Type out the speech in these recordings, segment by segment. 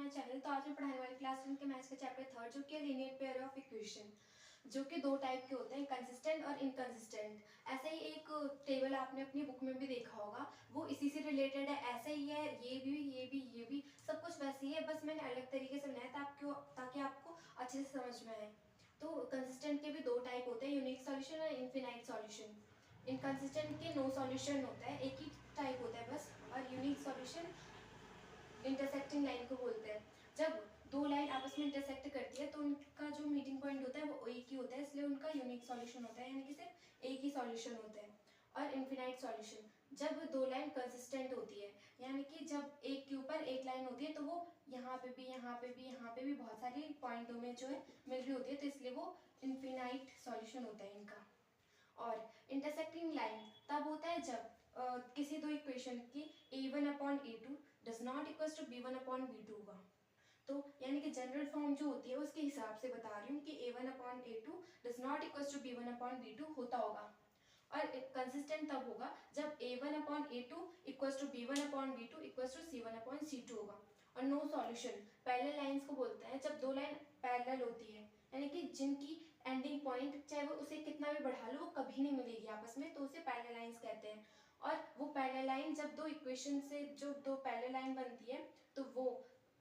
My channel. तो आज मैं पढ़ाने वाली क्लास 10 के मैथ्स का चैप्टर 3 जो कि है लीनियर पेयर ऑफ इक्वेशन, जो कि दो टाइप के होते हैं, कंसिस्टेंट और इनकंसिस्टेंट। ऐसे ही एक टेबल आपने अपनी बुक में भी देखा होगा, वो इसी से रिलेटेड है। ऐसे ही है, ये भी सब कुछ वैसे ही है, बस मैंने अलग तरीके से बनाया था ताकि आपको अच्छे से समझ में आए। तो कंसिस्टेंट के भी दो टाइप होते हैं, यूनिक सॉल्यूशन और इनफिनाइट सॉल्यूशन। इनकंसिस्टेंट के नो सॉल्यूशन होता है, एक ही टाइप होता है बस, और यूनिक सॉल्यूशन इंटरसेक्टिंग लाइन को बोलते हैं। जब दो लाइन आपस में इंटरसेक्ट करती है तो उनका जो मीटिंग पॉइंट होता है वो एक ही होता है, इसलिए उनका यूनिक सॉल्यूशन होता है, यानी कि सिर्फ एक ही सॉल्यूशन होता है। और इनफिनाइट सॉल्यूशन, जब दो लाइन कंसिस्टेंट होती है, यानी कि जब एक के ऊपर एक लाइन होती है तो वो यहाँ पे भी बहुत सारी पॉइंटों में जो है मिल रही होती है, तो इसलिए वो इनफिनाइट सॉल्यूशन होता है इनका। और इंटरसेक्टिंग लाइन तब होता है जब किसी दो इक्वेशन की a1/a2 does not equal to b1/b2 होगा। तो यानी कि जनरल फॉर्म जो होती है उसके हिसाब से बता रही हूँ कि a1/a2 does not equal to b1/b2 होता होगा। और कंसिस्टेंट तब होगा जब a1/a2 equal to b1/b2 equal to c1/c2 होगा। और नो सॉल्यूशन पैरेलल लाइंस को बोलते हैं जब दो लाइन पैरेलल होती है, यानी कि जिनकी एंडिंग पॉइंट चाहे वो उसे कितना भी बढ़ा लो वो कभी नहीं मिलेगी आपस में, तो उसे पैरेलल लाइंस कहते हैं। और वो पैरेलल लाइन जब दो इक्वेशन से जो दो पैरेलल लाइन बनती है तो वो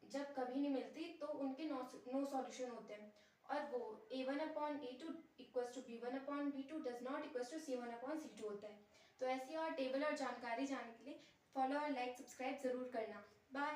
जब कभी नहीं मिलती तो उनके नो सॉल्यूशन होते हैं। और वो a1/a2 equal to b1/b2 does not equal to c1/c2 होता है। तो ऐसी और टेबल और जानकारी जानने के लिए फॉलो और लाइक सब्सक्राइब जरूर करना। बाय।